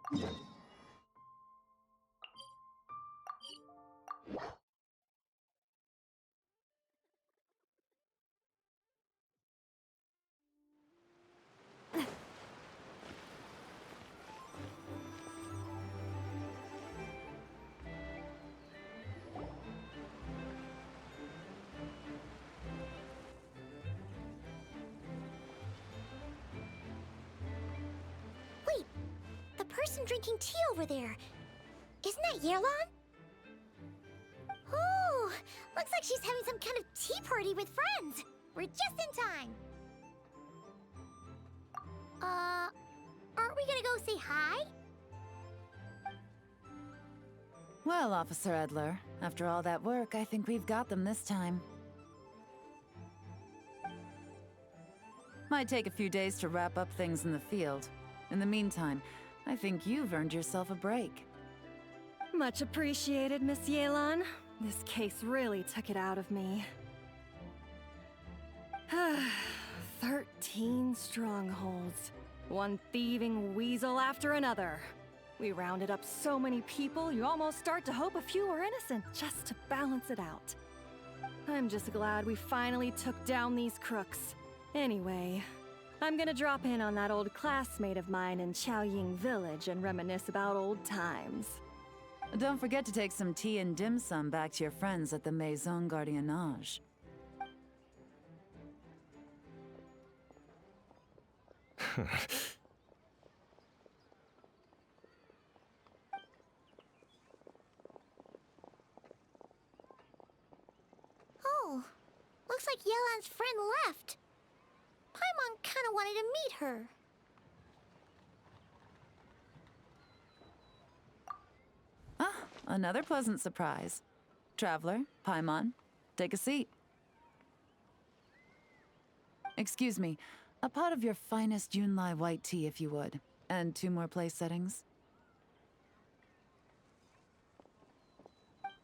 Wait, the person drinking tea over there. Isn't that Yelan? Oh, looks like she's having some kind of tea party with friends. We're just in time. Aren't we gonna go say hi? Well, Officer Edler, after all that work, I think we've got them this time. Might take a few days to wrap up things in the field. In the meantime, I think you've earned yourself a break. Much appreciated, Miss Yelan. This case really took it out of me. 13 strongholds. One thieving weasel after another. We rounded up so many people, you almost start to hope a few were innocent, just to balance it out. I'm just glad we finally took down these crooks. Anyway, I'm gonna drop in on that old classmate of mine in Chaoying Village and reminisce about old times. Don't forget to take some tea and dim sum back to your friends at the Maison Gardiennage. Oh, looks like Yelan's friend left. Paimon kinda wanted to meet her. Ah, another pleasant surprise. Traveler, Paimon, take a seat. Excuse me, a pot of your finest Yunlai white tea, if you would. And 2 more place settings.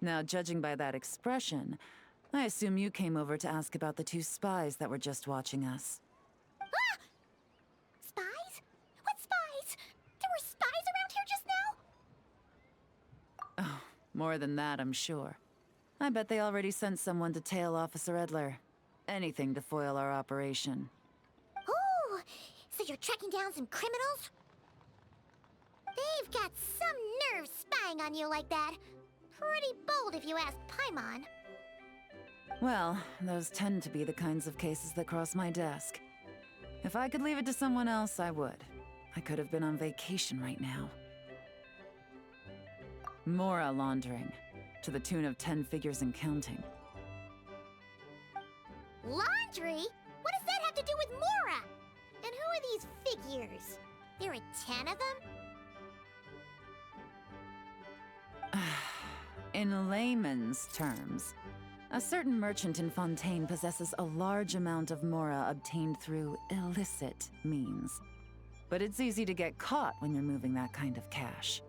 Now, judging by that expression, I assume you came over to ask about the 2 spies that were just watching us. Ah! Spies? What spies? There were spies around here just now? Oh, more than that, I'm sure. I bet they already sent someone to tail Officer Edler. Anything to foil our operation. Oh, so you're tracking down some criminals? They've got some nerve spying on you like that. Pretty bold if you ask Paimon. Well, those tend to be the kinds of cases that cross my desk. If I could leave it to someone else, I would. I could have been on vacation right now. Mora laundering, to the tune of 10 figures and counting. Laundry? What does that have to do with Mora? And who are these figures? There are 10 of them? In layman's terms, a certain merchant in Fontaine possesses a large amount of Mora obtained through illicit means. But it's easy to get caught when you're moving that kind of cash.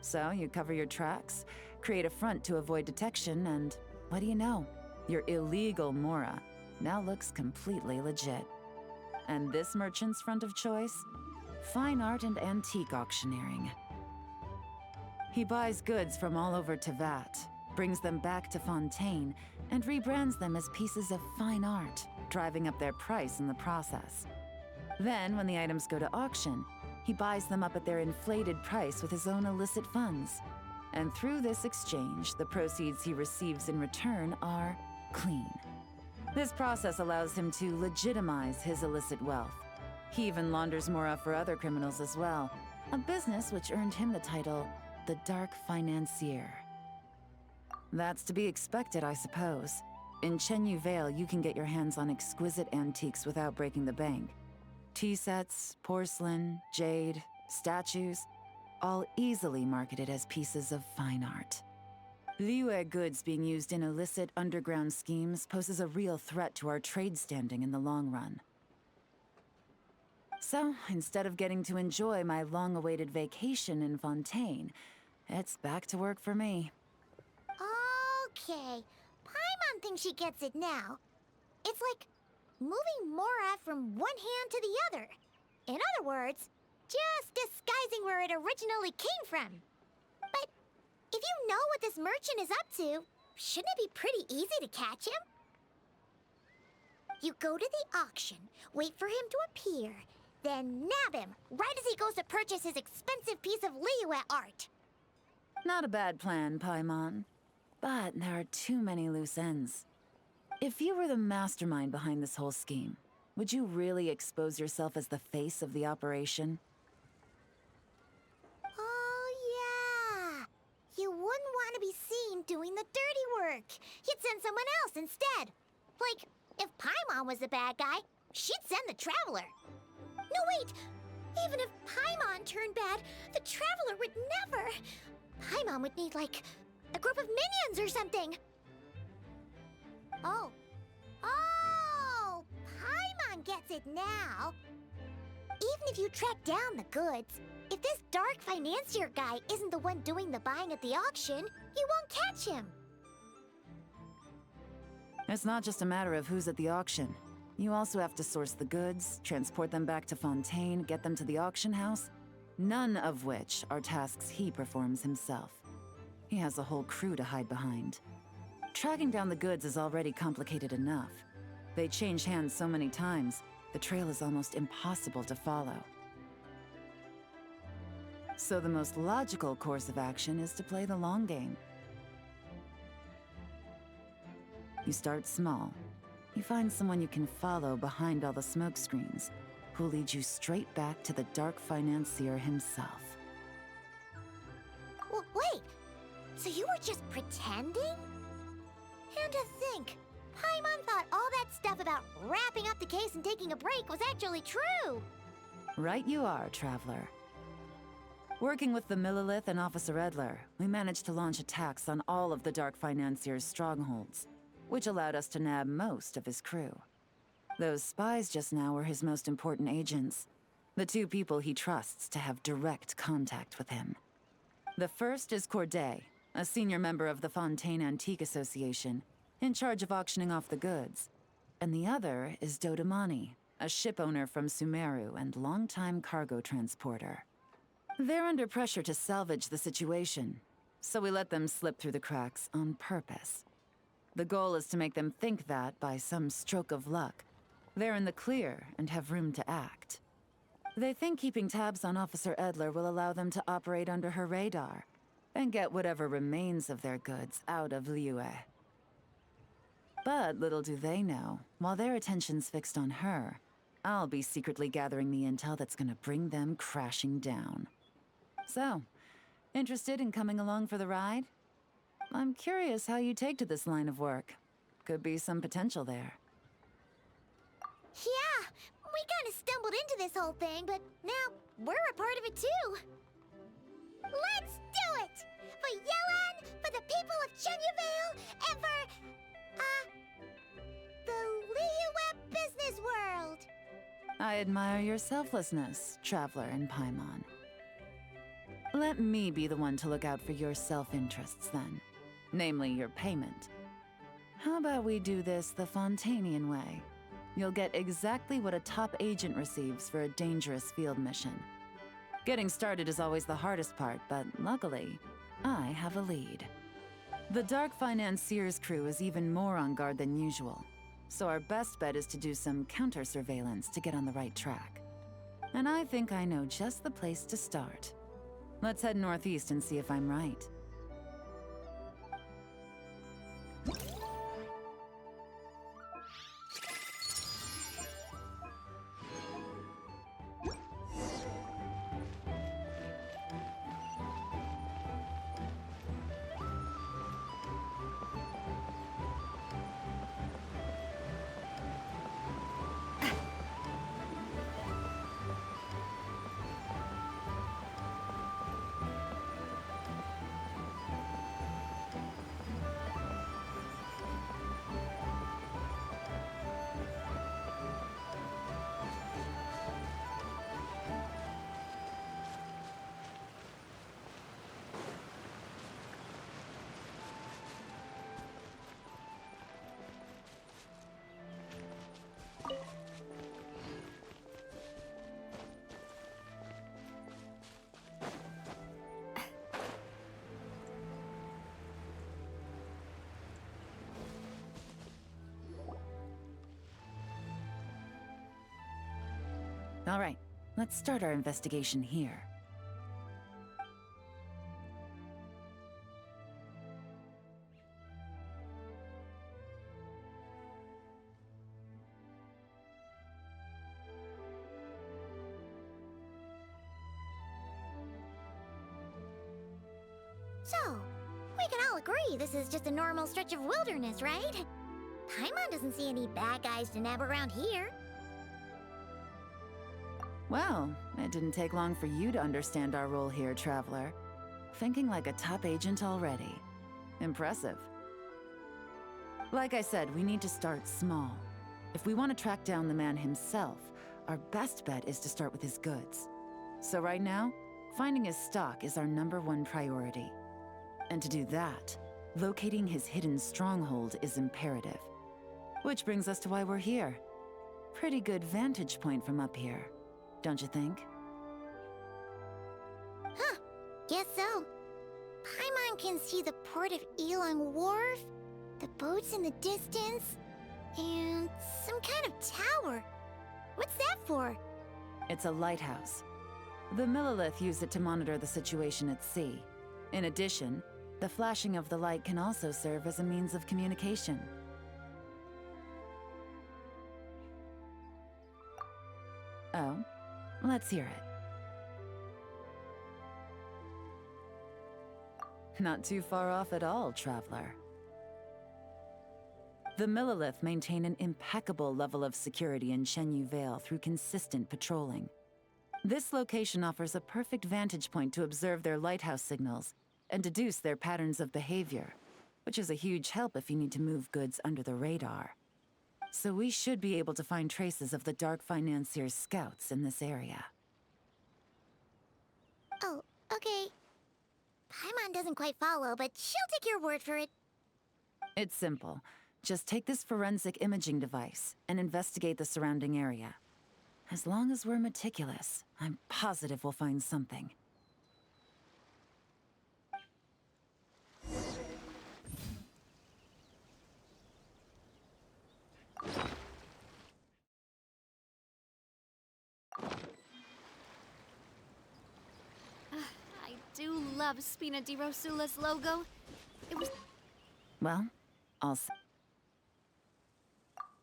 So you cover your tracks, create a front to avoid detection, and what do you know? Your illegal Mora now looks completely legit. And this merchant's front of choice? Fine art and antique auctioneering. He buys goods from all over Tevat, brings them back to Fontaine, and rebrands them as pieces of fine art, driving up their price in the process. Then, when the items go to auction, he buys them up at their inflated price with his own illicit funds. And through this exchange, the proceeds he receives in return are clean. This process allows him to legitimize his illicit wealth. He even launders Mora for other criminals as well, a business which earned him the title the Dark Financier. That's to be expected, I suppose. In Chenyu Vale, you can get your hands on exquisite antiques without breaking the bank. Tea sets, porcelain, jade, statues, all easily marketed as pieces of fine art. Liyue goods being used in illicit underground schemes poses a real threat to our trade standing in the long run. So, instead of getting to enjoy my long-awaited vacation in Fontaine, it's back to work for me. Okay, Paimon thinks she gets it now. It's like moving Mora from one hand to the other. In other words, just disguising where it originally came from. But if you know what this merchant is up to, shouldn't it be pretty easy to catch him? You go to the auction, wait for him to appear, then nab him right as he goes to purchase his expensive piece of Liyue art. Not a bad plan, Paimon. But there are too many loose ends. If you were the mastermind behind this whole scheme, would you really expose yourself as the face of the operation? Oh, yeah. You wouldn't want to be seen doing the dirty work. You'd send someone else instead. Like, if Paimon was the bad guy, she'd send the Traveler. No, wait! Even if Paimon turned bad, the Traveler would never. Paimon would need, like, a group of minions or something. Oh. Oh! Paimon gets it now. Even if you track down the goods, if this dark financier guy isn't the one doing the buying at the auction, you won't catch him. It's not just a matter of who's at the auction. You also have to source the goods, transport them back to Fontaine, get them to the auction house, none of which are tasks he performs himself. He has a whole crew to hide behind. Tracking down the goods is already complicated enough. They change hands so many times, the trail is almost impossible to follow. So the most logical course of action is to play the long game. You start small. You find someone you can follow behind all the smoke screens, who'll lead you straight back to the dark financier himself. Wait, so you were just pretending? And to think, Paimon thought all that stuff about wrapping up the case and taking a break was actually true. Right you are, Traveler. Working with the Millilith and Officer Edler, we managed to launch attacks on all of the Dark Financier's strongholds, which allowed us to nab most of his crew. Those spies just now were his most important agents, the two people he trusts to have direct contact with him. The first is Corday, a senior member of the Fontaine Antique Association, in charge of auctioning off the goods. And the other is Dodamani, a ship owner from Sumeru and longtime cargo transporter. They're under pressure to salvage the situation, so we let them slip through the cracks on purpose. The goal is to make them think that, by some stroke of luck, they're in the clear and have room to act. They think keeping tabs on Officer Edler will allow them to operate under her radar and get whatever remains of their goods out of Liyue. But little do they know, while their attention's fixed on her, I'll be secretly gathering the intel that's gonna bring them crashing down. So, interested in coming along for the ride? I'm curious how you take to this line of work. Could be some potential there. Yeah, we kind of stumbled into this whole thing, but now we're a part of it too. Let's do it! For Yelan, for the people of Chenyavale, and for, the Liyue business world. I admire your selflessness, Traveler and Paimon. Let me be the one to look out for your self-interests then. Namely, your payment. How about we do this the Fontainian way? You'll get exactly what a top agent receives for a dangerous field mission. Getting started is always the hardest part, but luckily, I have a lead. The Dark Financier's crew is even more on guard than usual, so our best bet is to do some counter-surveillance to get on the right track. And I think I know just the place to start. Let's head northeast and see if I'm right. All right, let's start our investigation here. So, we can all agree this is just a normal stretch of wilderness, right? Paimon doesn't see any bad guys to nab around here. Well, it didn't take long for you to understand our role here, Traveler. Thinking like a top agent already. Impressive. Like I said, we need to start small. If we want to track down the man himself, our best bet is to start with his goods. So right now, finding his stock is our #1 priority. And to do that, locating his hidden stronghold is imperative. Which brings us to why we're here. Pretty good vantage point from up here, don't you think? Huh, guess so. Paimon can see the port of Yelan Wharf, the boats in the distance, and some kind of tower. What's that for? It's a lighthouse. The Millilith use it to monitor the situation at sea. In addition, the flashing of the light can also serve as a means of communication. Oh, let's hear it. Not too far off at all, Traveler. The Millilith maintain an impeccable level of security in Shenyu Vale through consistent patrolling. This location offers a perfect vantage point to observe their lighthouse signals and deduce their patterns of behavior, which is a huge help if you need to move goods under the radar. So we should be able to find traces of the Dark Financier's scouts in this area. Oh, okay. Paimon doesn't quite follow, but she'll take your word for it. It's simple. Just take this forensic imaging device and investigate the surrounding area. As long as we're meticulous, I'm positive we'll find something. I do love Spina di Rosula's logo. It was... Well,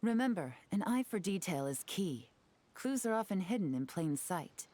remember, an eye for detail is key. Clues are often hidden in plain sight.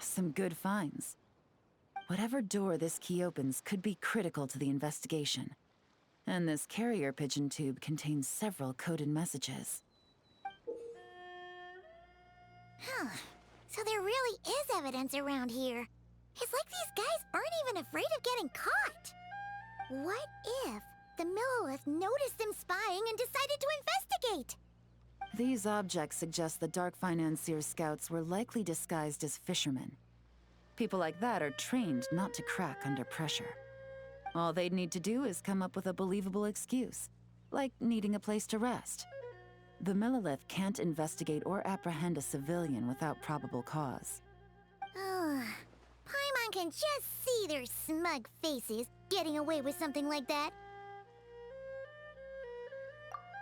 Some good finds. Whatever door this key opens could be critical to the investigation. And this carrier pigeon tube contains several coded messages. Huh. So there really is evidence around here. It's like these guys aren't even afraid of getting caught. What if the Millilith noticed them spying and decided to investigate? These objects suggest the Dark Financier scouts were likely disguised as fishermen. People like that are trained not to crack under pressure. All they'd need to do is come up with a believable excuse, like needing a place to rest. The Millilith can't investigate or apprehend a civilian without probable cause. Ugh. Paimon can just see their smug faces getting away with something like that.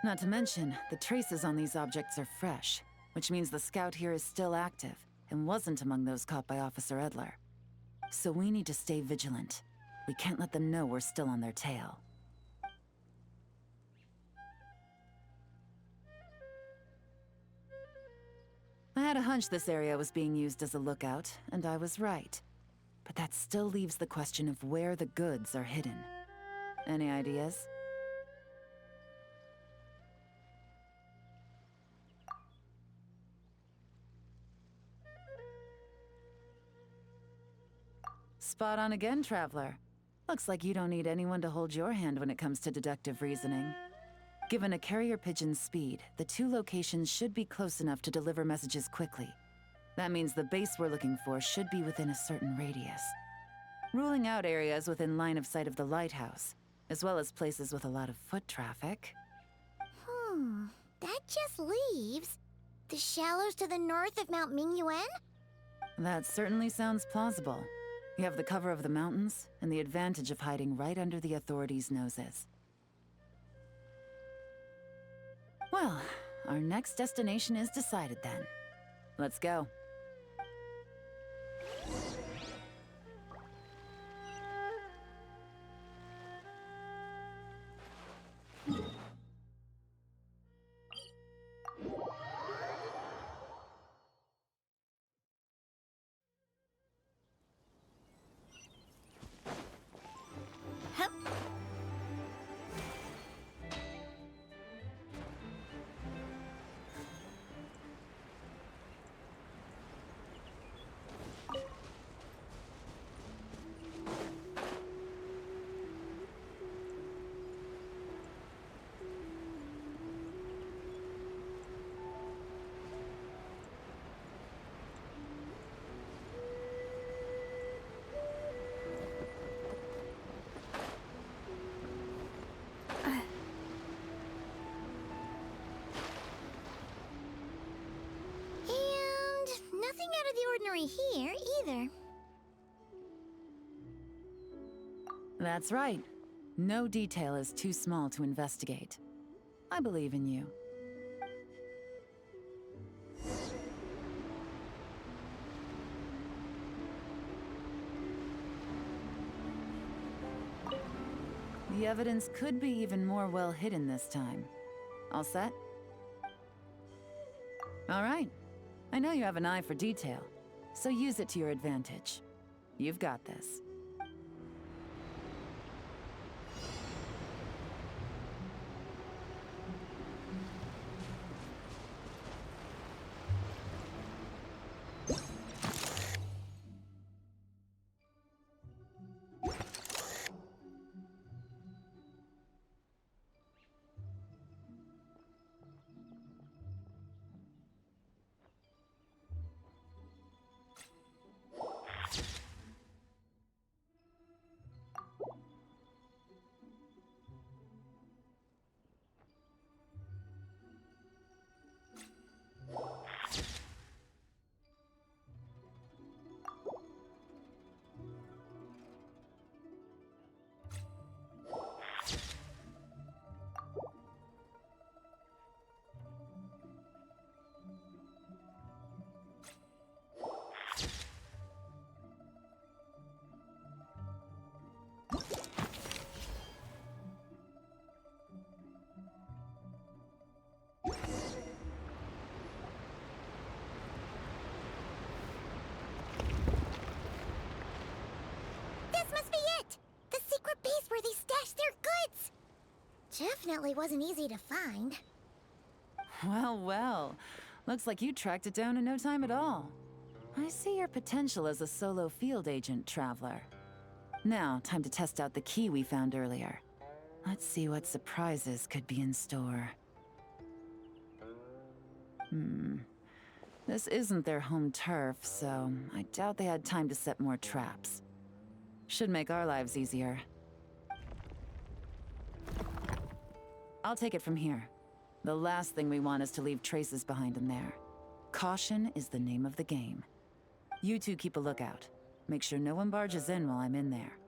Not to mention, the traces on these objects are fresh, which means the scout here is still active and wasn't among those caught by Officer Edler. So we need to stay vigilant. We can't let them know we're still on their tail. I had a hunch this area was being used as a lookout, and I was right. But that still leaves the question of where the goods are hidden. Any ideas? Spot on again, Traveler. Looks like you don't need anyone to hold your hand when it comes to deductive reasoning. Given a carrier pigeon's speed, the two locations should be close enough to deliver messages quickly. That means the base we're looking for should be within a certain radius. Ruling out areas within line of sight of the lighthouse, as well as places with a lot of foot traffic. That just leaves the shallows to the north of Mount Mingyuan? That certainly sounds plausible. You have the cover of the mountains, and the advantage of hiding right under the authorities' noses. Well, our next destination is decided then. Let's go. Nothing out of the ordinary here, either. That's right. No detail is too small to investigate. I believe in you. The evidence could be even more well hidden this time. All set? All right. I know you have an eye for detail, so use it to your advantage. You've got this. Must be it! The secret base where they stashed their goods! Definitely wasn't easy to find. Well, well. Looks like you tracked it down in no time at all. I see your potential as a solo field agent, Traveler. Now, time to test out the key we found earlier. Let's see what surprises could be in store. This isn't their home turf, so I doubt they had time to set more traps. Should make our lives easier. I'll take it from here. The last thing we want is to leave traces behind in there. Caution is the name of the game. You two keep a lookout. Make sure no one barges in while I'm in there.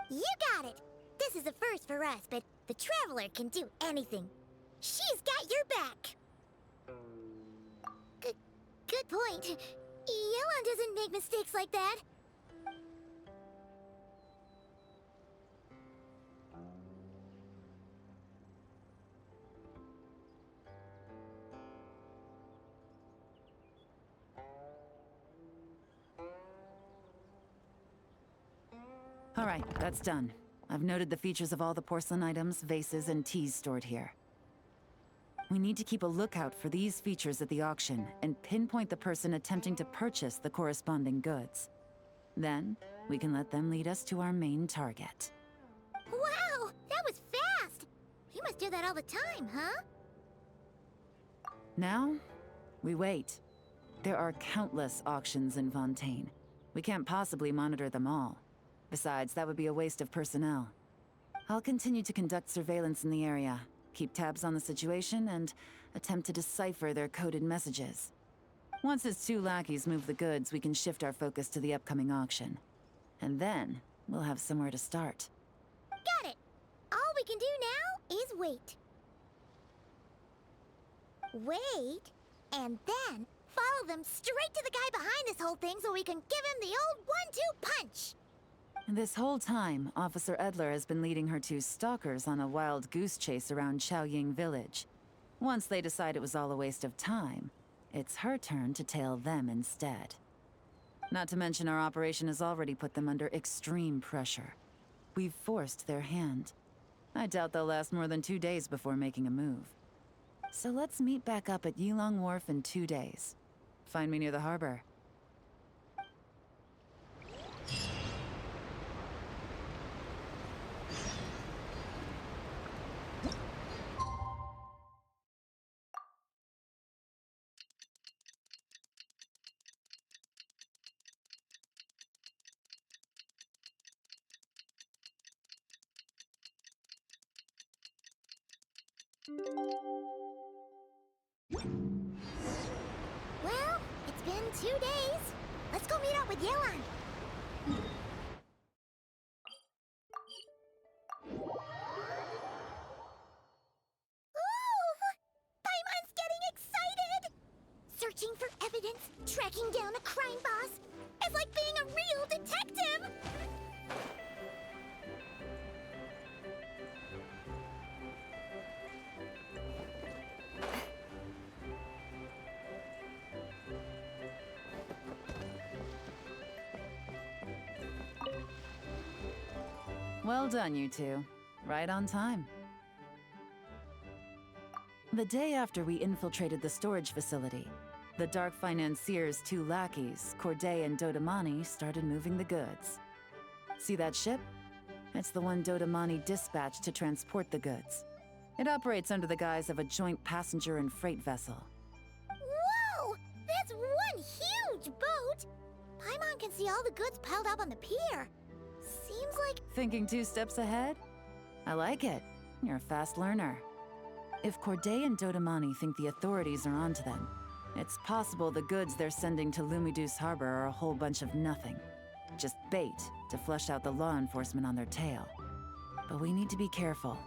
You got it! This is a first for us, but the Traveler can do anything. She's got your back! Good point. Yelan doesn't make mistakes like that. All right, that's done. I've noted the features of all the porcelain items, vases, and teas stored here. We need to keep a lookout for these features at the auction and pinpoint the person attempting to purchase the corresponding goods. Then, we can let them lead us to our main target. Wow, that was fast! You must do that all the time, huh? Now, we wait. There are countless auctions in Fontaine. We can't possibly monitor them all. Besides, that would be a waste of personnel. I'll continue to conduct surveillance in the area, keep tabs on the situation, and attempt to decipher their coded messages. Once his 2 lackeys move the goods, we can shift our focus to the upcoming auction. And then, we'll have somewhere to start. Got it! All we can do now is wait. Wait, and then follow them straight to the guy behind this whole thing so we can give him the old 1-2 punch! This whole time, Officer Edler has been leading her 2 stalkers on a wild goose chase around Chaoying village. Once they decide it was all a waste of time, it's her turn to tail them instead. Not to mention our operation has already put them under extreme pressure. We've forced their hand. I doubt they'll last more than 2 days before making a move. So let's meet back up at Yelan Wharf in 2 days. Find me near the harbor. Well, it's been 2 days. Let's go meet up with Yelan. Ooh! Paimon's getting excited! Searching for evidence, tracking down a crime boss. It's like being a real detective! Well done, you 2. Right on time. The day after we infiltrated the storage facility, the Dark Financier's 2 lackeys, Corday and Dodamani, started moving the goods. See that ship? It's the one Dodamani dispatched to transport the goods. It operates under the guise of a joint passenger and freight vessel. Whoa! That's one huge boat! Paimon can see all the goods piled up on the pier. Seems like... Thinking 2 steps ahead? I like it. You're a fast learner. If Corday and Dodamani think the authorities are onto them, it's possible the goods they're sending to Lumidus Harbor are a whole bunch of nothing. Just bait to flush out the law enforcement on their tail. But we need to be careful.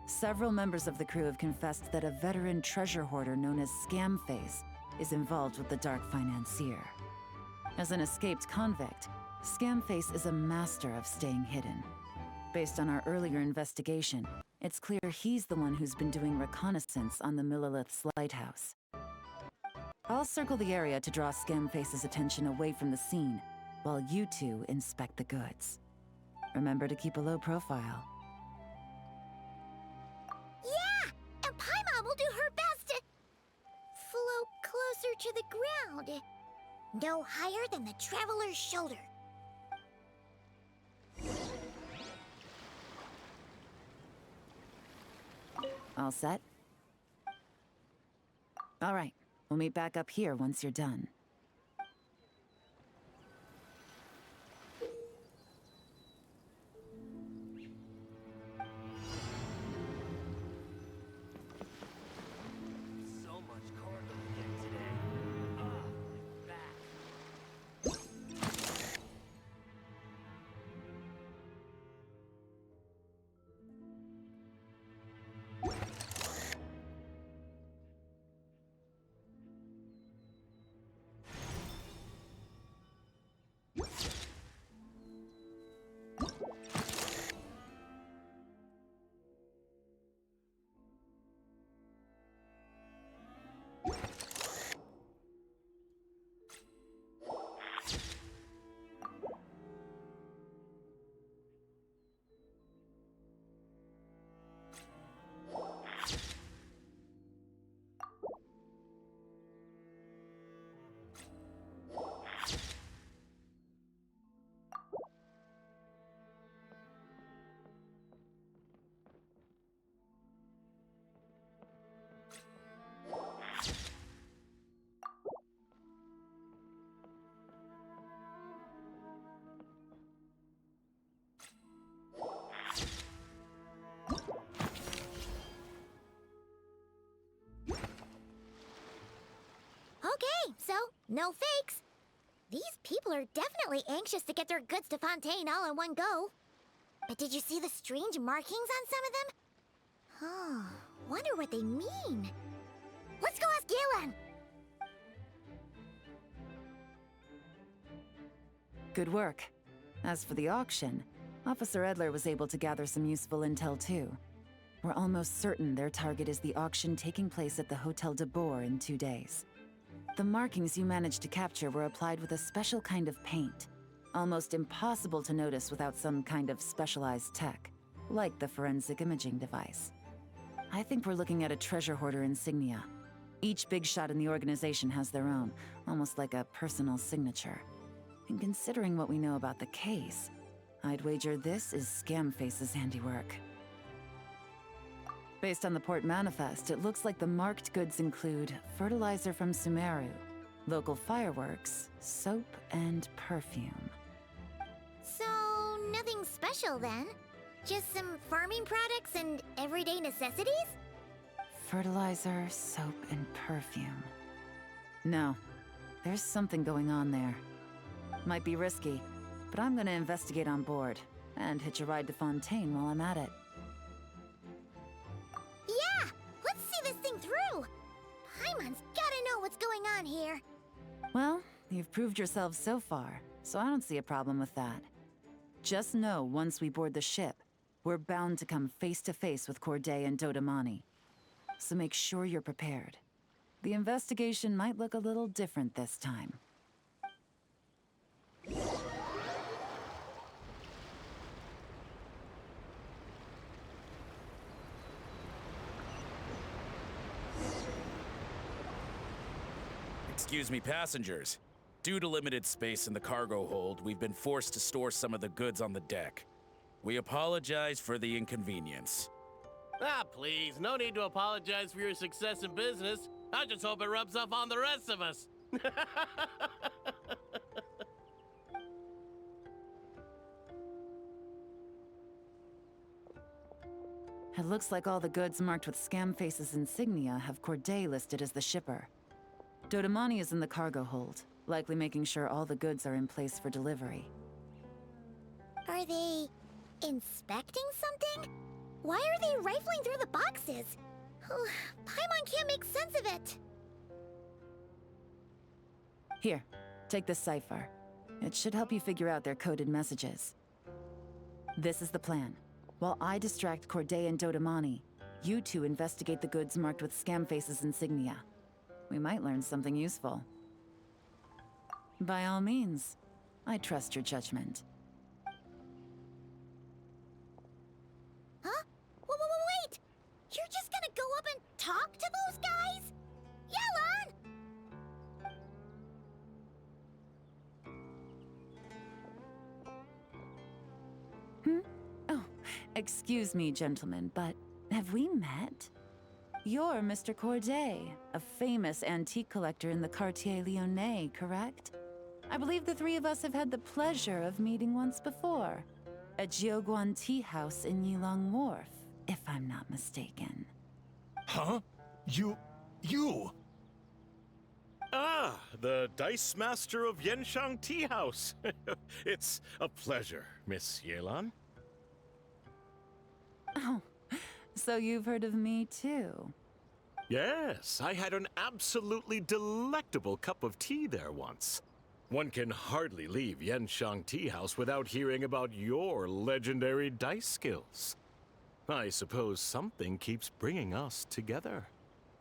Several members of the crew have confessed that a veteran treasure hoarder known as Scamface is involved with the Dark Financier. As an escaped convict, Scamface is a master of staying hidden. Based on our earlier investigation, it's clear he's the one who's been doing reconnaissance on the Millilith's lighthouse. I'll circle the area to draw Scamface's attention away from the scene, while you 2 inspect the goods. Remember to keep a low profile. Yeah! And Paimon will do her best to... float closer to the ground. No higher than the Traveler's shoulder. All set? All right, we'll meet back up here once you're done. So much cargo to get today. Ah, my back. so. No fakes. These people are definitely anxious to get their goods to Fontaine all in one go. But did you see the strange markings on some of them? Oh, wonder what they mean. Let's go ask Yelan! Good work. As for the auction, Officer Edler was able to gather some useful intel too. We're almost certain their target is the auction taking place at the Hotel de Boer in 2 days. The markings you managed to capture were applied with a special kind of paint. Almost impossible to notice without some kind of specialized tech, like the forensic imaging device. I think we're looking at a treasure hoarder insignia. Each big shot in the organization has their own, almost like a personal signature. And considering what we know about the case, I'd wager this is Scamface's handiwork. Based on the port manifest, it looks like the marked goods include fertilizer from Sumeru, local fireworks, soap, and perfume. So, nothing special then? Just some farming products and everyday necessities? Fertilizer, soap, and perfume. No, there's something going on there. Might be risky, but I'm gonna investigate on board, and hitch a ride to Fontaine while I'm at it. Yeah! Let's see this thing through! Paimon's gotta know what's going on here. Well, you've proved yourself so far, so I don't see a problem with that. Just know once we board the ship, we're bound to come face to face with Corday and Dodamani. So make sure you're prepared. The investigation might look a little different this time. Excuse me, passengers. Due to limited space in the cargo hold, we've been forced to store some of the goods on the deck. We apologize for the inconvenience. Ah, please, no need to apologize for your success in business. I just hope it rubs off on the rest of us. It looks like all the goods marked with Scamface's insignia have Corday listed as the shipper. Dodamani is in the cargo hold, likely making sure all the goods are in place for delivery. Are they inspecting something? Why are they rifling through the boxes? Paimon can't make sense of it. Here, take this cipher. It should help you figure out their coded messages. This is the plan. While I distract Corday and Dodamani, you two investigate the goods marked with Scamface's insignia. We might learn something useful. By all means, I trust your judgment. Huh? Wait! You're just gonna go up and talk to those guys? Yelan! Oh, excuse me, gentlemen, but have we met? You're Mr. Corday, a famous antique collector in the Quartier Lyonnais, correct? I believe the three of us have had the pleasure of meeting once before. At Jiuguan Tea House in Yilong Wharf, if I'm not mistaken. Huh? You... Ah, the Dice Master of Yenshang Tea House. It's a pleasure, Miss Yelan. Oh, so you've heard of me too? Yes, I had an absolutely delectable cup of tea there once. One can hardly leave Yenshang Tea House without hearing about your legendary dice skills. I suppose something keeps bringing us together.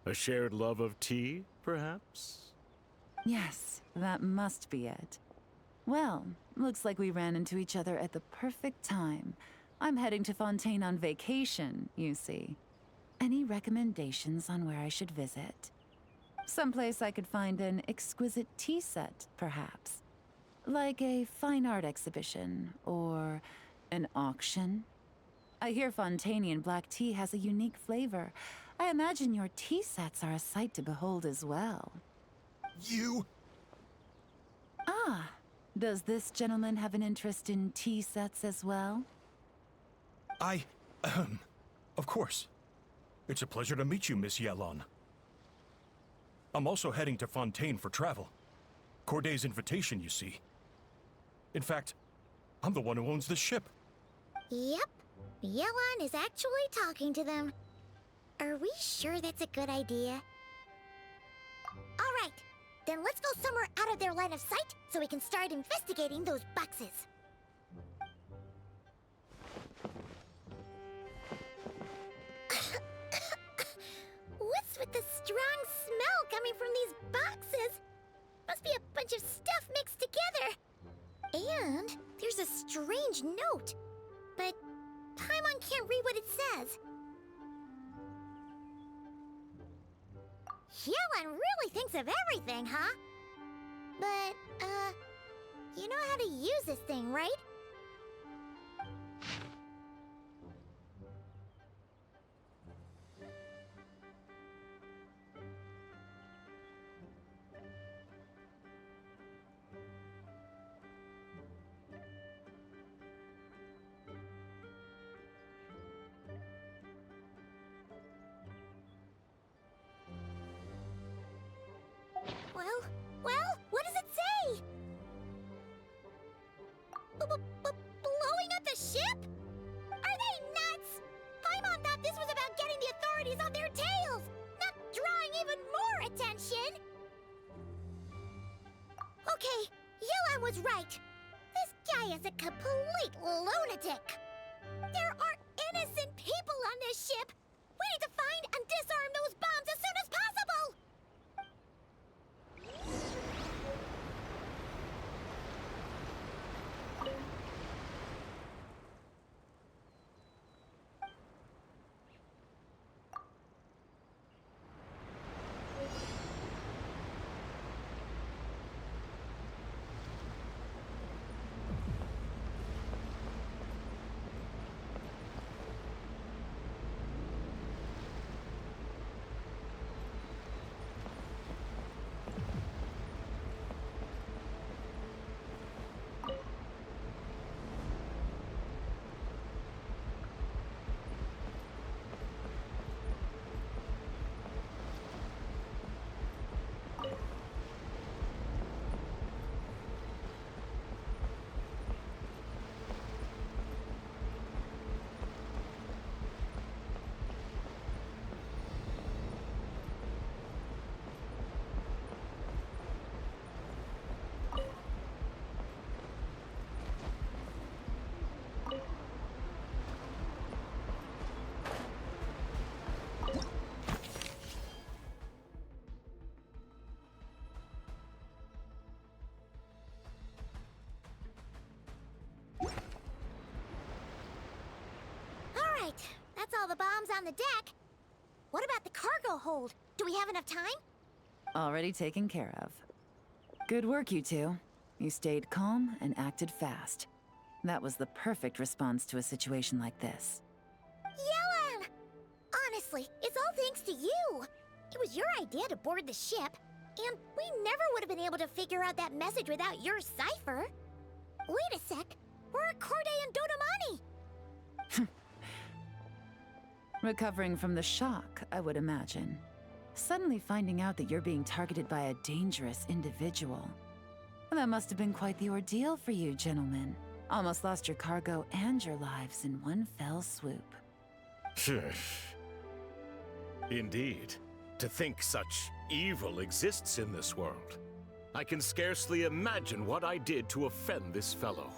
A shared love of tea, perhaps? Yes, that must be it. Well, looks like we ran into each other at the perfect time. I'm heading to Fontaine on vacation, you see. Any recommendations on where I should visit? Someplace I could find an exquisite tea set, perhaps. Like a fine art exhibition, or an auction. I hear Fontainian black tea has a unique flavor. I imagine your tea sets are a sight to behold as well. You... Ah, does this gentleman have an interest in tea sets as well? Of course. It's a pleasure to meet you, Miss Yelan. I'm also heading to Fontaine for travel. Corday's invitation, you see. In fact, I'm the one who owns the ship. Yep. Yelan is actually talking to them. Are we sure that's a good idea? Alright, then let's go somewhere out of their line of sight so we can start investigating those boxes. What's with the strong smell coming from these boxes? Must be a bunch of stuff mixed together. And there's a strange note, but Paimon can't read what it says. Yelan really thinks of everything, huh? But, you know how to use this thing, right? Well, what does it say? Blowing up the ship? Are they nuts? Paimon thought this was about getting the authorities on their tails, not drawing even more attention. Okay, Yelan was right. This guy is a complete lunatic. There are innocent people on this ship. We need to find and disarm those bombs as soon as possible. That's all the bombs on the deck. What about the cargo hold? Do we have enough time? Already taken care of. Good work, you two. You stayed calm and acted fast. That was the perfect response to a situation like this. Yelan! Honestly, it's all thanks to you. It was your idea to board the ship, and we never would have been able to figure out that message without your cipher. Wait a sec. Where are Corday and Dodamani? Recovering from the shock, I would imagine. Suddenly finding out that you're being targeted by a dangerous individual. That must have been quite the ordeal for you, gentlemen. Almost lost your cargo and your lives in one fell swoop. Indeed. To think such evil exists in this world. I can scarcely imagine what I did to offend this fellow.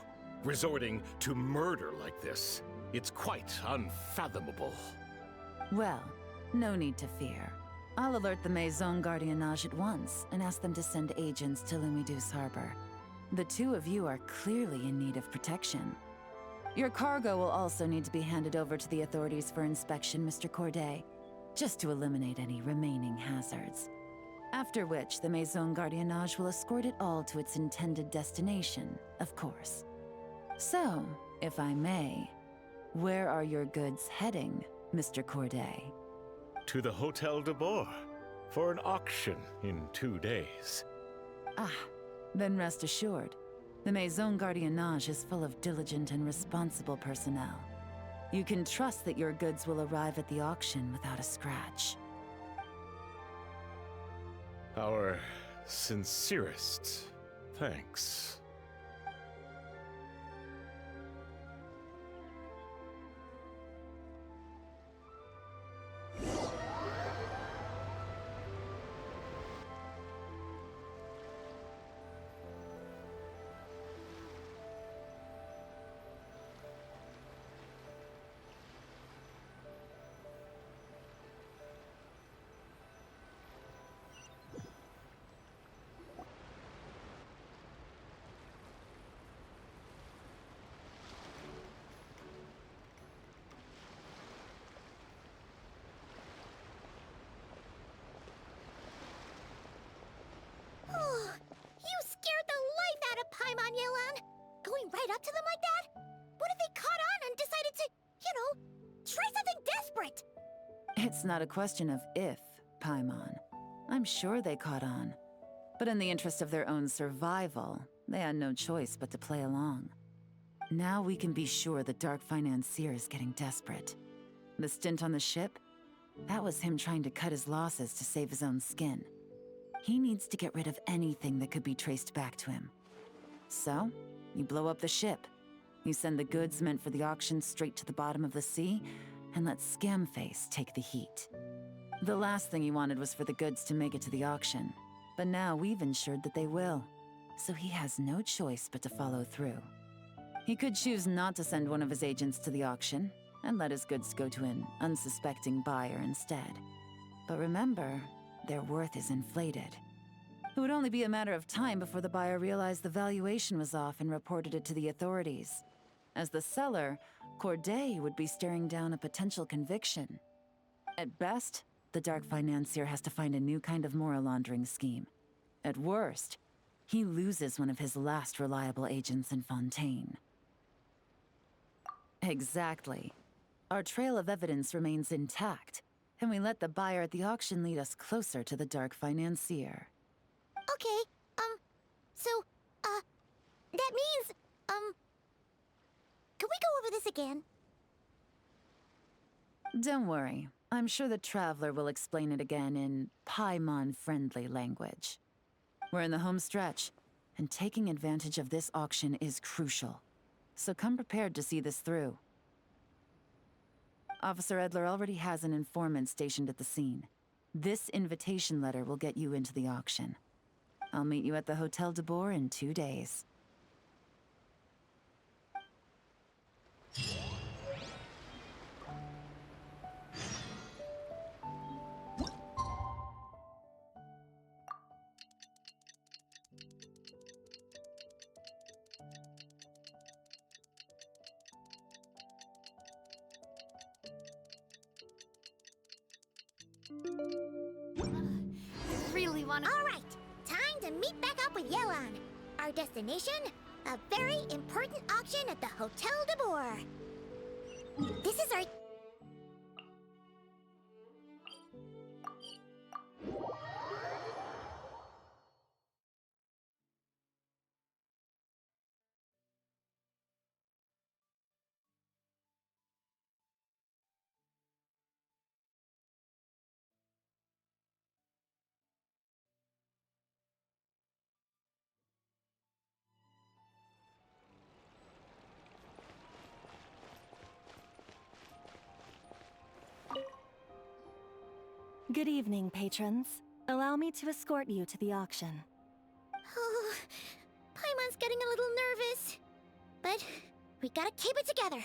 Resorting to murder like this. It's quite unfathomable. Well, no need to fear. I'll alert the Maison Gardiennage at once and ask them to send agents to Lumidus Harbor. The two of you are clearly in need of protection. Your cargo will also need to be handed over to the authorities for inspection, Mr. Corday, just to eliminate any remaining hazards. After which, the Maison Gardiennage will escort it all to its intended destination, of course. So, if I may, where are your goods heading, Mr. Corday? To the Hotel de Boer for an auction in 2 days. Ah, then rest assured. The Maison Gardiennage is full of diligent and responsible personnel. You can trust that your goods will arrive at the auction without a scratch. Our sincerest Thanks. Oh, you scared the life out of Paimon, Yelan! Going right up to them like that? What if they caught on and decided to, try something desperate? It's not a question of if, Paimon. I'm sure they caught on. But in the interest of their own survival, they had no choice but to play along. Now we can be sure the Dark Financier is getting desperate. The stint on the ship? That was him trying to cut his losses to save his own skin. He needs to get rid of anything that could be traced back to him. So, you blow up the ship. You send the goods meant for the auction straight to the bottom of the sea, and let Scamface take the heat. The last thing he wanted was for the goods to make it to the auction, but now we've ensured that they will, so he has no choice but to follow through. He could choose not to send one of his agents to the auction, and let his goods go to an unsuspecting buyer instead. But remember, their worth is inflated. It would only be a matter of time before the buyer realized the valuation was off and reported it to the authorities. As the seller, Corday would be staring down a potential conviction. At best, the Dark Financier has to find a new kind of moral laundering scheme. At worst, he loses one of his last reliable agents in Fontaine. Exactly. Our trail of evidence remains intact, and we let the buyer at the auction lead us closer to the Dark Financier. Okay, that means, can we go over this again? Don't worry. I'm sure the Traveler will explain it again in Paimon-friendly language. We're in the home stretch, and taking advantage of this auction is crucial. So come prepared to see this through. Officer Edler already has an informant stationed at the scene. This invitation letter will get you into the auction. I'll meet you at the Hotel de Boer in 2 days. Really wanna. All right, time to meet back up with Yelan. Our destination, a very important auction at the Hotel de Boer. This is our... Good evening, patrons. Allow me to escort you to the auction. Oh, Paimon's getting a little nervous. But we gotta keep it together.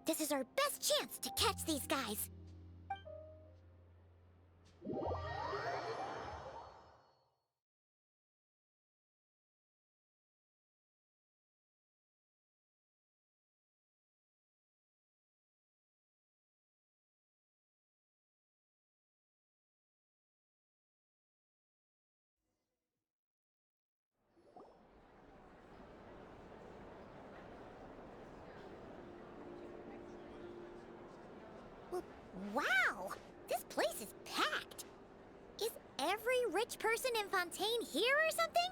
This is our best chance to catch these guys. Wow! This place is packed! Is every rich person in Fontaine here or something?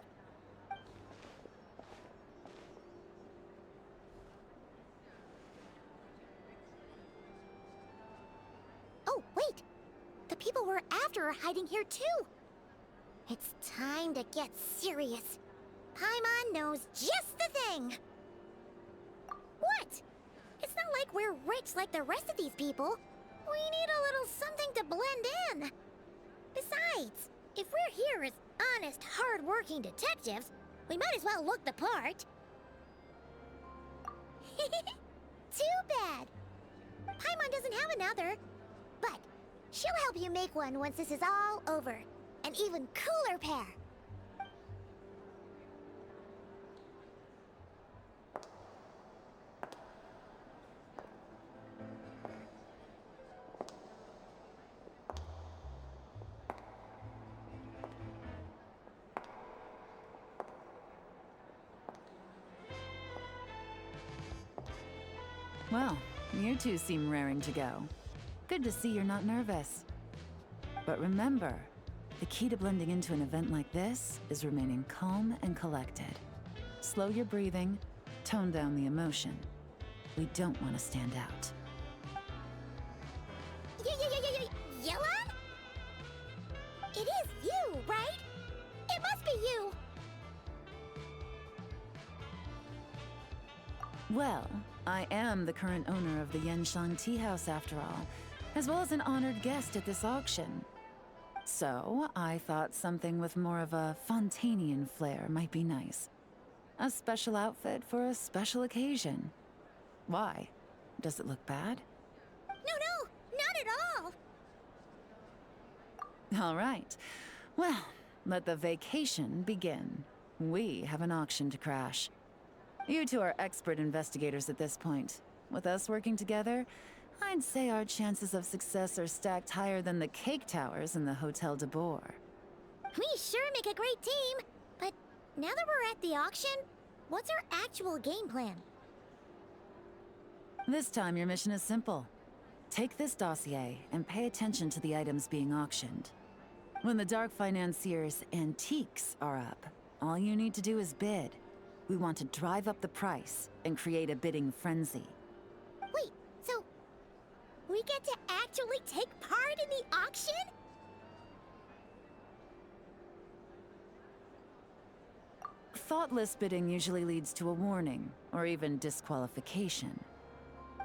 Oh, wait! The people we're after are hiding here too! It's time to get serious. Paimon knows just the thing. What? It's not like we're rich like the rest of these people. We need a little something to blend in. Besides, if we're here as honest, hard-working detectives, we might as well look the part. Too bad. Paimon doesn't have another. But she'll help you make one once this is all over. An even cooler pair. Well, you two seem raring to go. Good to see you're not nervous. But remember, the key to blending into an event like this is remaining calm and collected. Slow your breathing, tone down the emotion. We don't want to stand out. Yelan? It is you, right? It must be you. Well, I am the current owner of the Genshin Tea House after all, as well as an honored guest at this auction. So, I thought something with more of a Fontanian flair might be nice. A special outfit for a special occasion. Why? Does it look bad? No, not at all. All right. Well, let the vacation begin. We have an auction to crash. You two are expert investigators at this point. With us working together, I'd say our chances of success are stacked higher than the cake towers in the Hotel de Boer. We sure make a great team. But now that we're at the auction, what's our actual game plan? This time your mission is simple. Take this dossier and pay attention to the items being auctioned. When the Dark Financier's antiques are up, all you need to do is bid. We want to drive up the price and create a bidding frenzy. Wait, so we get to actually take part in the auction? Thoughtless bidding usually leads to a warning, or even disqualification.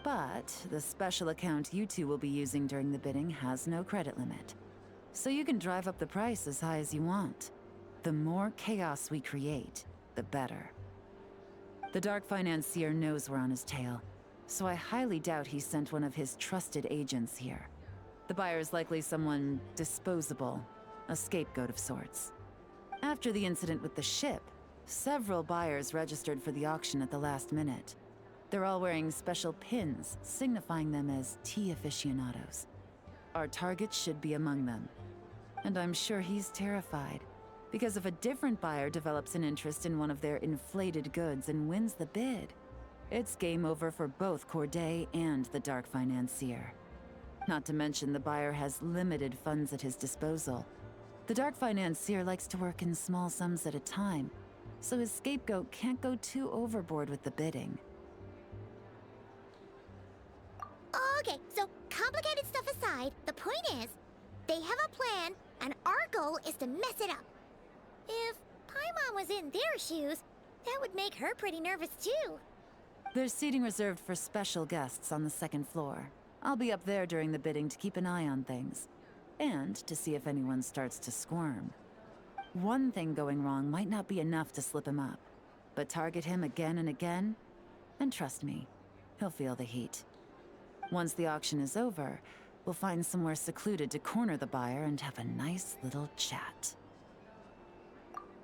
But the special account you two will be using during the bidding has no credit limit. So you can drive up the price as high as you want. The more chaos we create, the better. The Dark Financier knows we're on his tail, so I highly doubt he sent one of his trusted agents here. The buyer is likely someone disposable, a scapegoat of sorts. After the incident with the ship, several buyers registered for the auction at the last minute. They're all wearing special pins, signifying them as tea aficionados. Our target should be among them. And I'm sure he's terrified, because if a different buyer develops an interest in one of their inflated goods and wins the bid, it's game over for both Corday and the Dark Financier. Not to mention the buyer has limited funds at his disposal. The Dark Financier likes to work in small sums at a time, so his scapegoat can't go too overboard with the bidding. Okay, so complicated stuff aside, the point is, they have a plan, and our goal is to mess it up. If Paimon was in their shoes, that would make her pretty nervous too. There's seating reserved for special guests on the second floor. I'll be up there during the bidding to keep an eye on things, and to see if anyone starts to squirm. One thing going wrong might not be enough to slip him up, but target him again and again, and trust me, he'll feel the heat. Once the auction is over, we'll find somewhere secluded to corner the buyer and have a nice little chat.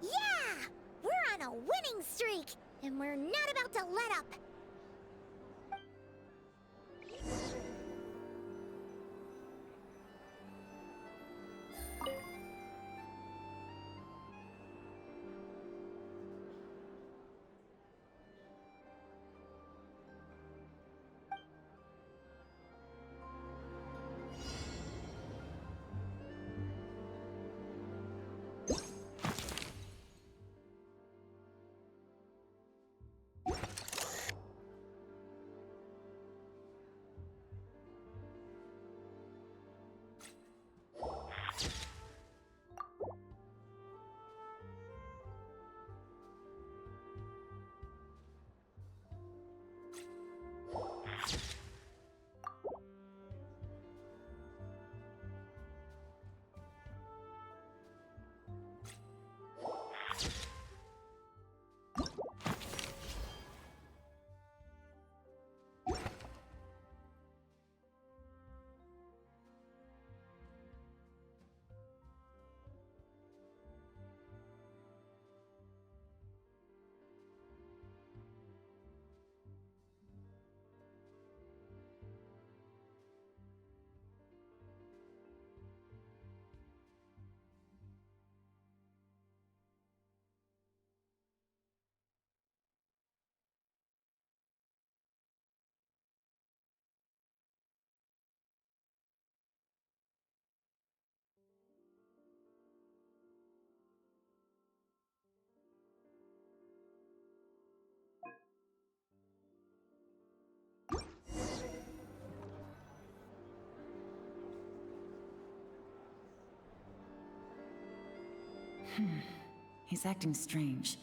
Yeah! We're on a winning streak, and we're not about to let up. He's acting strange,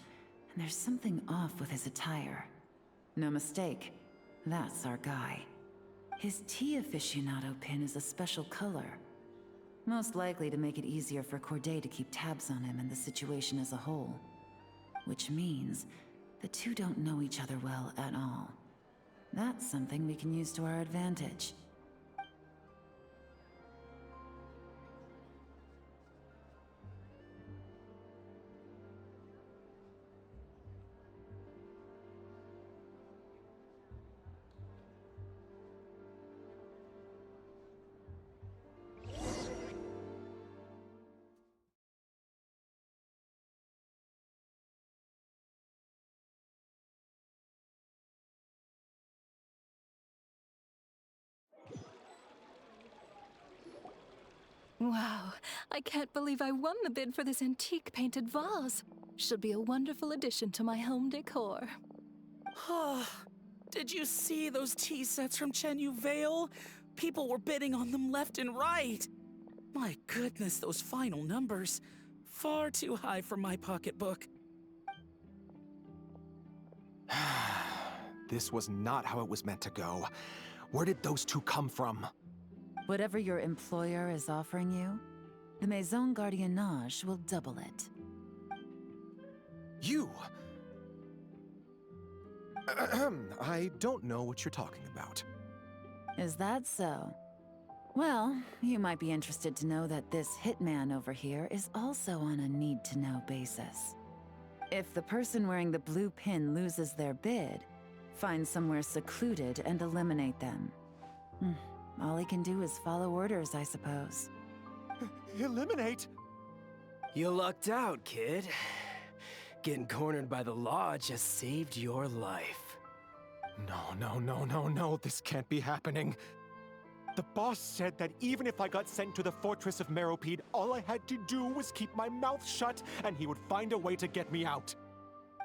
and there's something off with his attire. No mistake, that's our guy. His tea aficionado pin is a special color. Most likely to make it easier for Corday to keep tabs on him and the situation as a whole. Which means the two don't know each other well at all. That's something we can use to our advantage. Wow, I can't believe I won the bid for this antique painted vase. Should be a wonderful addition to my home decor. Did you see those tea sets from Chenyu Vale? People were bidding on them left and right. My goodness, those final numbers. Far too high for my pocketbook. This was not how it was meant to go. Where did those two come from? Whatever your employer is offering you, the Maison Gardiennage will double it. You! I don't know what you're talking about. Is that so? Well, you might be interested to know that this hitman over here is also on a need-to-know basis. If the person wearing the blue pin loses their bid, find somewhere secluded and eliminate them. All he can do is follow orders, I suppose. Eliminate? You lucked out, kid. Getting cornered by the law just saved your life. No. This can't be happening. The boss said that even if I got sent to the fortress of Meropide, all I had to do was keep my mouth shut, and he would find a way to get me out.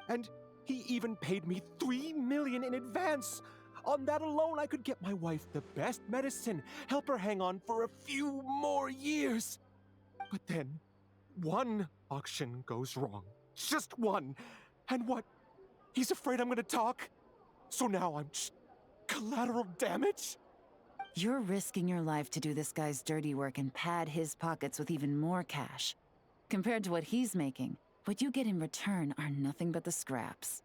And he even paid me $3 million in advance. On that alone, I could get my wife the best medicine, help her hang on for a few more years. But then, one auction goes wrong. Just one. And what? He's afraid I'm gonna talk? So now I'm just collateral damage? You're risking your life to do this guy's dirty work and pad his pockets with even more cash. Compared to what he's making, what you get in return are nothing but the scraps.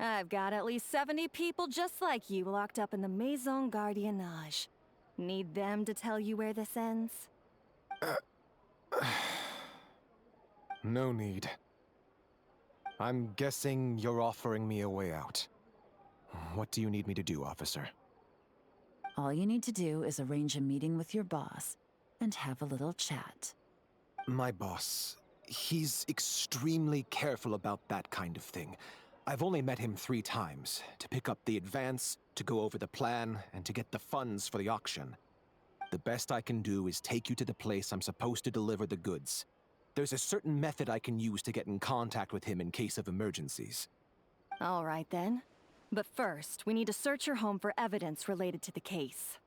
I've got at least 70 people just like you locked up in the Maison Gardiennage. Need them to tell you where this ends? No need. I'm guessing you're offering me a way out. What do you need me to do, officer? All you need to do is arrange a meeting with your boss and have a little chat. My boss, he's extremely careful about that kind of thing. I've only met him 3 times, to pick up the advance, to go over the plan, and to get the funds for the auction. The best I can do is take you to the place I'm supposed to deliver the goods. There's a certain method I can use to get in contact with him in case of emergencies. All right then. But first, we need to search your home for evidence related to the case.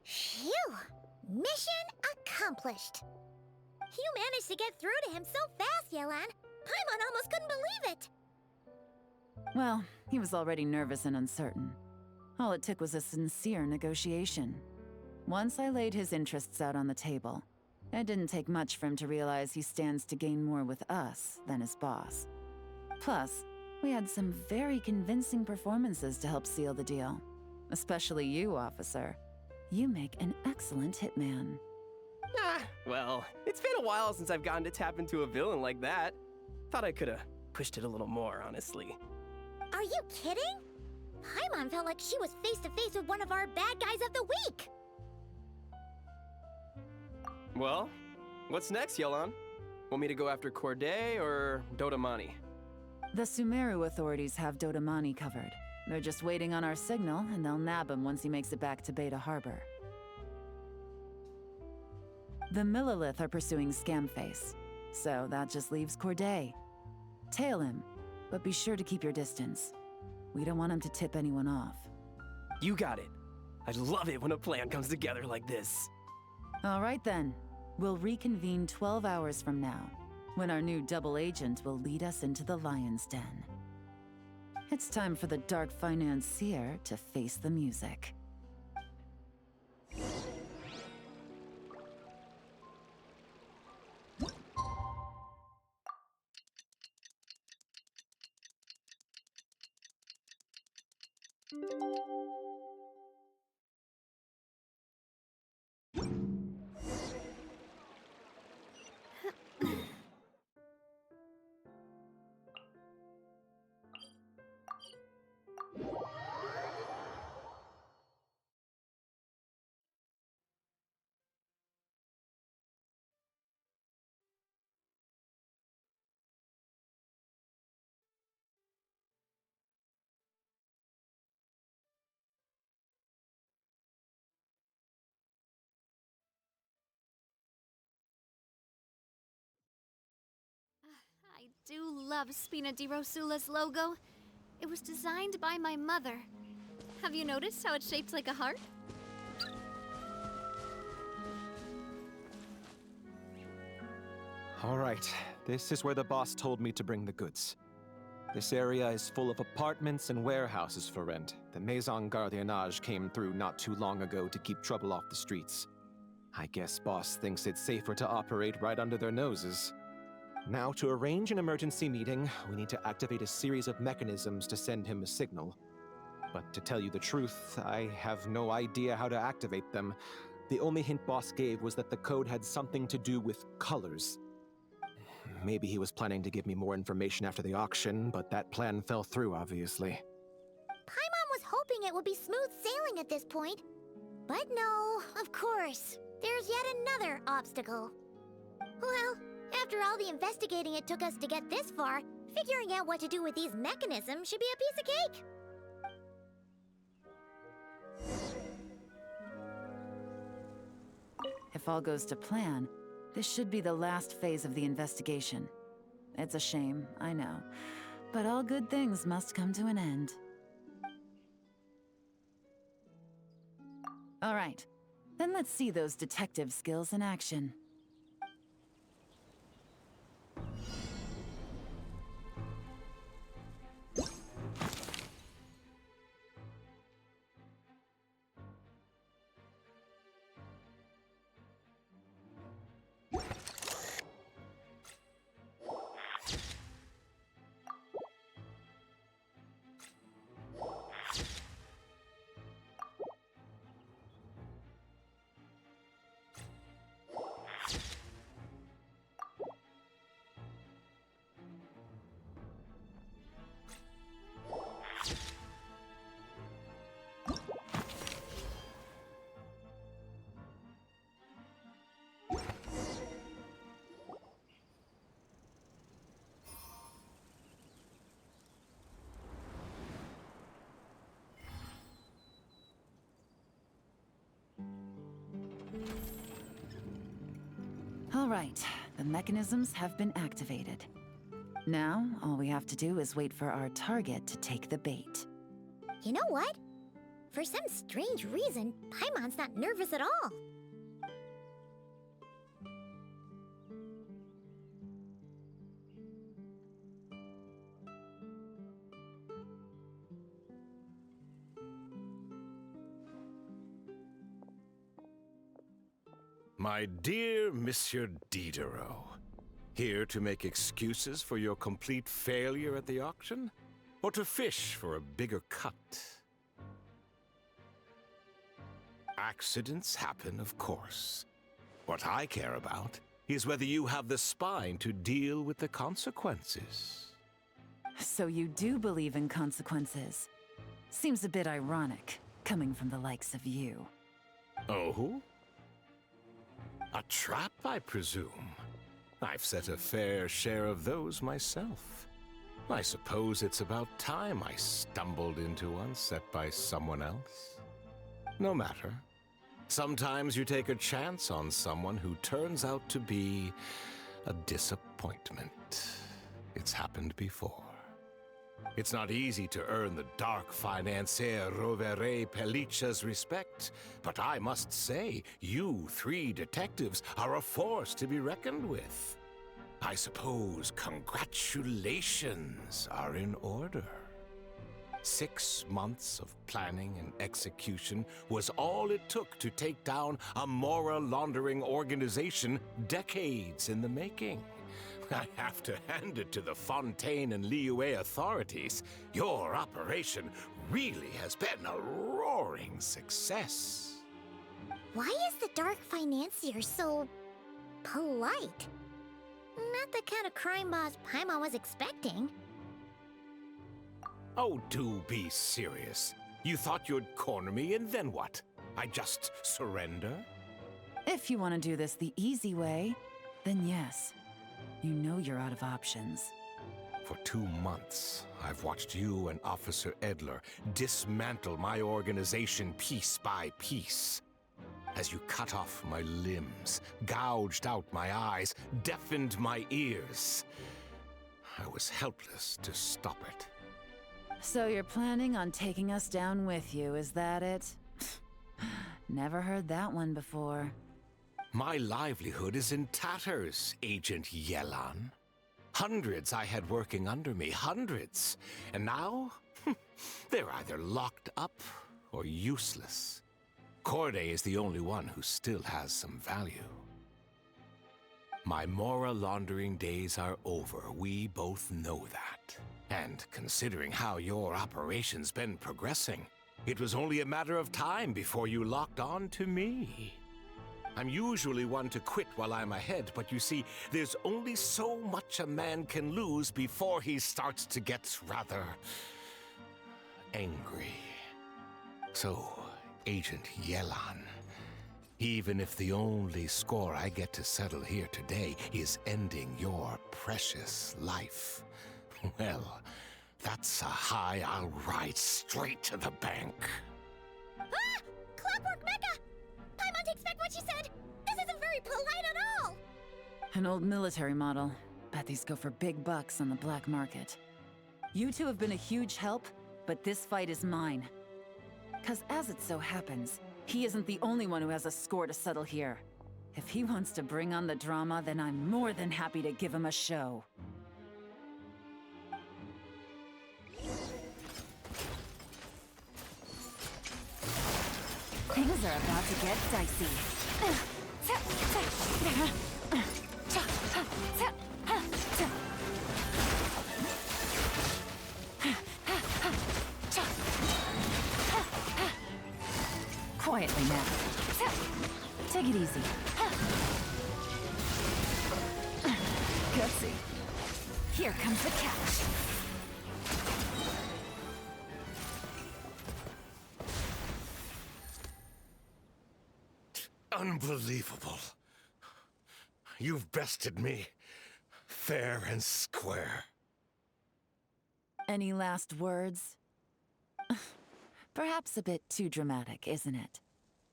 Phew! Mission accomplished. You managed to get through to him so fast, Yelan. Paimon almost couldn't believe it. Well, he was already nervous and uncertain. All it took was a sincere negotiation. Once I laid his interests out on the table, it didn't take much for him to realize he stands to gain more with us than his boss. Plus, we had some very convincing performances to help seal the deal. Especially you, officer. You make an excellent hitman. Well, it's been a while since I've gotten to tap into a villain like that. Thought I could've pushed it a little more, honestly. Are you kidding? Paimon felt like she was face to face with one of our bad guys of the week. Well, what's next, Yelan? Want me to go after Corday or Dodamani? The Sumeru authorities have Dodamani covered. They're just waiting on our signal, and they'll nab him once he makes it back to Beta Harbor. The Millilith are pursuing Scamface, so that just leaves Corday. Tail him, but be sure to keep your distance. We don't want him to tip anyone off. You got it. I love it when a plan comes together like this. All right then. We'll reconvene 12 hours from now, when our new double agent will lead us into the Lion's Den. It's time for the dark financier to face the music. I do love Spina di Rosula's logo. It was designed by my mother. Have you noticed how it's shaped like a heart? All right, this is where the boss told me to bring the goods. This area is full of apartments and warehouses for rent. The Maison Gardiennage came through not too long ago to keep trouble off the streets. I guess boss thinks it's safer to operate right under their noses. Now, to arrange an emergency meeting, we need to activate a series of mechanisms to send him a signal. But to tell you the truth, I have no idea how to activate them. The only hint boss gave was that the code had something to do with colors. Maybe he was planning to give me more information after the auction, but that plan fell through, obviously. Paimon was hoping it would be smooth sailing at this point. But no, of course. There's yet another obstacle. Well, after all the investigating it took us to get this far, figuring out what to do with these mechanisms should be a piece of cake. If all goes to plan, this should be the last phase of the investigation. It's a shame, I know, but all good things must come to an end. All right, then let's see those detective skills in action. All right, the mechanisms have been activated. Now, all we have to do is wait for our target to take the bait. You know what? For some strange reason, Paimon's not nervous at all. My dear Monsieur Diderot, here to make excuses for your complete failure at the auction? Or to fish for a bigger cut? Accidents happen, of course. What I care about is whether you have the spine to deal with the consequences. So you do believe in consequences. Seems a bit ironic, coming from the likes of you. Oh? A trap, I presume. I've set a fair share of those myself. I suppose it's about time I stumbled into one set by someone else. No matter. Sometimes you take a chance on someone who turns out to be a disappointment. It's happened before. It's not easy to earn the dark financier Rovere Pelicha's respect, but I must say, you three detectives are a force to be reckoned with. I suppose congratulations are in order. 6 months of planning and execution was all it took to take down a Mora laundering organization decades in the making. I have to hand it to the Fontaine and Liyue authorities. Your operation really has been a roaring success. Why is the Dark Financier so polite? Not the kind of crime boss Paimon was expecting. Oh, do be serious. You thought you'd corner me and then what? I just surrender? If you want to do this the easy way, then yes. You know you're out of options. For 2 months, I've watched you and Officer Edler dismantle my organization piece by piece. As you cut off my limbs, gouged out my eyes, deafened my ears. I was helpless to stop it. So you're planning on taking us down with you, is that it? Never heard that one before. My livelihood is in tatters, Agent Yelan. Hundreds I had working under me, hundreds. And now, they're either locked up or useless. Corday is the only one who still has some value. My Mora laundering days are over, we both know that. And considering how your operation's been progressing, it was only a matter of time before you locked on to me. I'm usually one to quit while I'm ahead, but you see, there's only so much a man can lose before he starts to get rather angry. So, Agent Yelan, even if the only score I get to settle here today is ending your precious life, well, that's a high I'll ride straight to the bank. Ah! Clockwork Mecha! Paimon takes back what she said! This isn't very polite at all! An old military model. Bet these go for big bucks on the black market. You two have been a huge help, but this fight is mine. 'Cause as it so happens, he isn't the only one who has a score to settle here. If he wants to bring on the drama, then I'm more than happy to give him a show. Things are about to get dicey. Quietly now. Take it easy. Gutsy. Here comes the catch. Unbelievable. You've bested me, fair and square. Any last words? Perhaps a bit too dramatic, isn't it?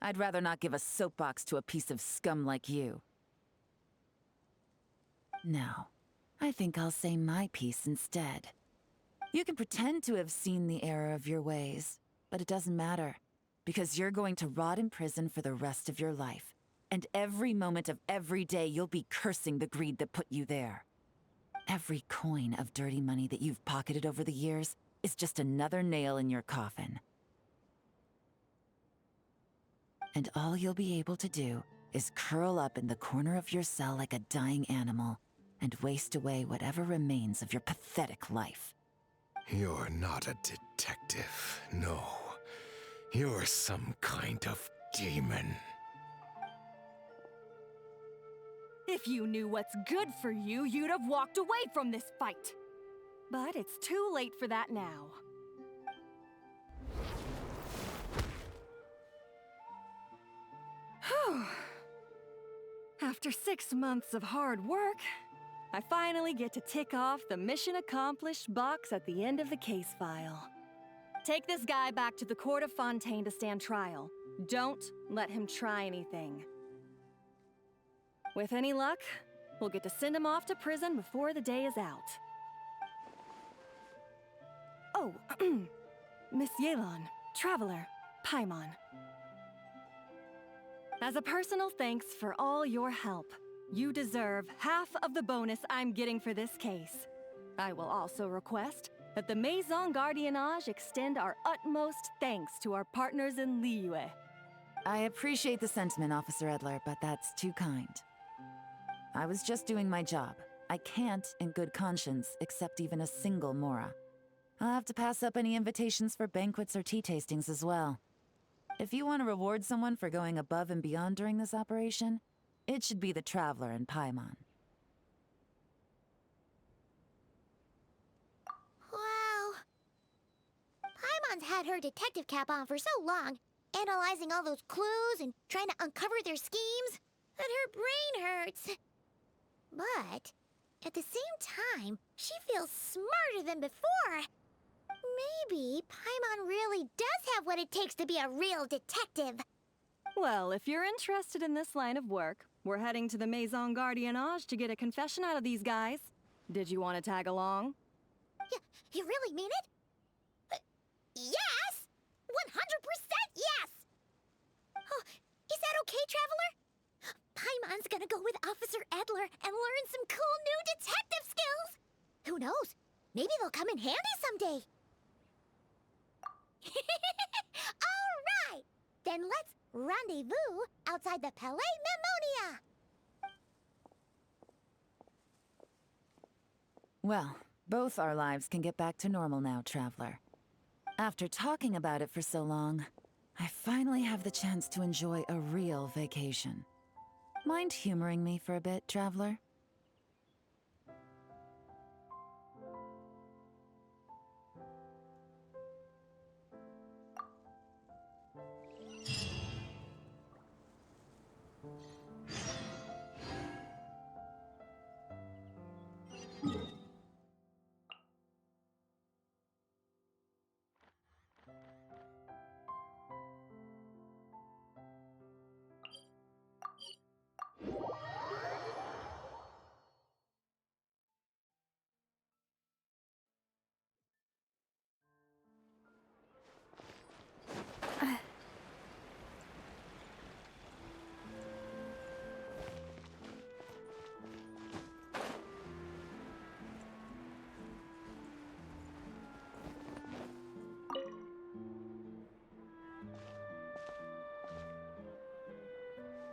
I'd rather not give a soapbox to a piece of scum like you. No, I think I'll say my piece instead. You can pretend to have seen the error of your ways, but it doesn't matter, because you're going to rot in prison for the rest of your life. And every moment of every day you'll be cursing the greed that put you there. Every coin of dirty money that you've pocketed over the years is just another nail in your coffin. And all you'll be able to do is curl up in the corner of your cell like a dying animal and waste away whatever remains of your pathetic life. You're not a detective, no. You're some kind of demon. If you knew what's good for you, you'd have walked away from this fight. But it's too late for that now. Whew. After 6 months of hard work, I finally get to tick off the mission accomplished box at the end of the case file. Take this guy back to the court of Fontaine to stand trial. Don't let him try anything. With any luck, we'll get to send him off to prison before the day is out. Oh, Miss Yelan, Traveler, Paimon. As a personal thanks for all your help, you deserve half of the bonus I'm getting for this case. I will also request that the Maison Gardiennage extend our utmost thanks to our partners in Liyue. I appreciate the sentiment, Officer Edler, but that's too kind. I was just doing my job. I can't, in good conscience, accept even a single Mora. I'll have to pass up any invitations for banquets or tea tastings as well. If you want to reward someone for going above and beyond during this operation, it should be the Traveler and Paimon. Wow. Paimon's had her detective cap on for so long, analyzing all those clues and trying to uncover their schemes, that her brain hurts. But at the same time, she feels smarter than before. Maybe Paimon really does have what it takes to be a real detective. Well, if you're interested in this line of work, we're heading to the Maison Gardiennage to get a confession out of these guys. Did you want to tag along? You really mean it? Yes! 100% yes! Oh, is that okay, Traveler? Paimon's gonna go with Officer Edler and learn some cool new detective skills! Who knows? Maybe they'll come in handy someday. All right! Then let's rendezvous outside the Palais Mnemonia! Well, both our lives can get back to normal now, Traveler. After talking about it for so long, I finally have the chance to enjoy a real vacation. Mind humoring me for a bit, Traveler?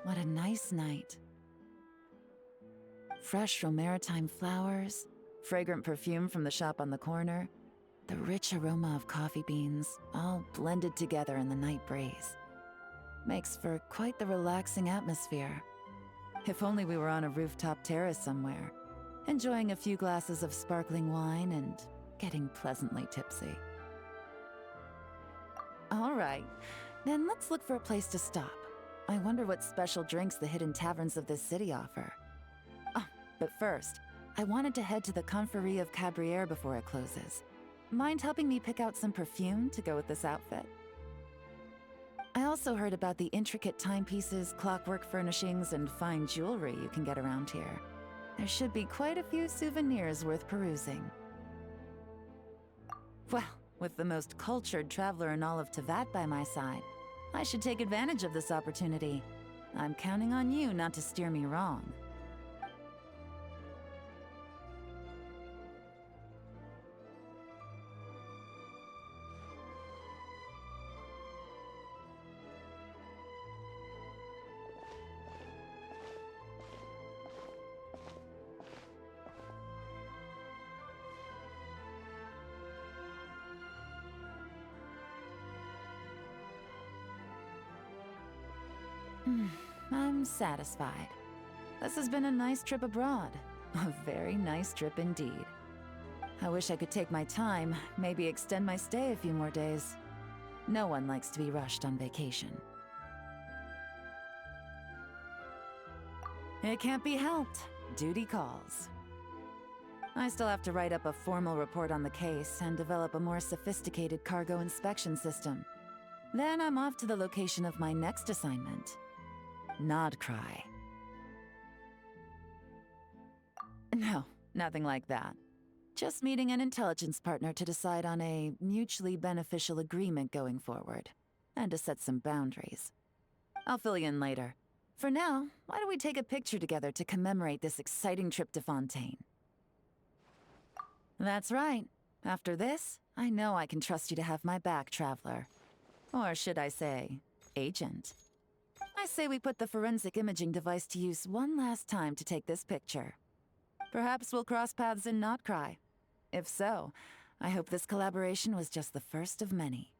What a nice night. Fresh from maritime flowers, fragrant perfume from the shop on the corner, the rich aroma of coffee beans, all blended together in the night breeze. Makes for quite the relaxing atmosphere. If only we were on a rooftop terrace somewhere, enjoying a few glasses of sparkling wine and getting pleasantly tipsy. All right, then let's look for a place to stop. I wonder what special drinks the hidden taverns of this city offer. Oh, but first, I wanted to head to the Confrérie of Cabriere before it closes. Mind helping me pick out some perfume to go with this outfit? I also heard about the intricate timepieces, clockwork furnishings, and fine jewelry you can get around here. There should be quite a few souvenirs worth perusing. Well, with the most cultured traveler in all of Teyvat by my side, I should take advantage of this opportunity. I'm counting on you not to steer me wrong. I'm satisfied. This has been a nice trip abroad. A very nice trip indeed. I wish I could take my time, maybe extend my stay a few more days. No one likes to be rushed on vacation. It can't be helped. Duty calls. I still have to write up a formal report on the case and develop a more sophisticated cargo inspection system. Then I'm off to the location of my next assignment. Nodcry. No, nothing like that. Just meeting an intelligence partner to decide on a mutually beneficial agreement going forward, and to set some boundaries. I'll fill you in later. For now, why don't we take a picture together to commemorate this exciting trip to Fontaine? That's right. After this, I know I can trust you to have my back, Traveler. Or should I say, Agent. I say we put the forensic imaging device to use one last time to take this picture. Perhaps we'll cross paths in Not Cry. If so, I hope this collaboration was just the first of many.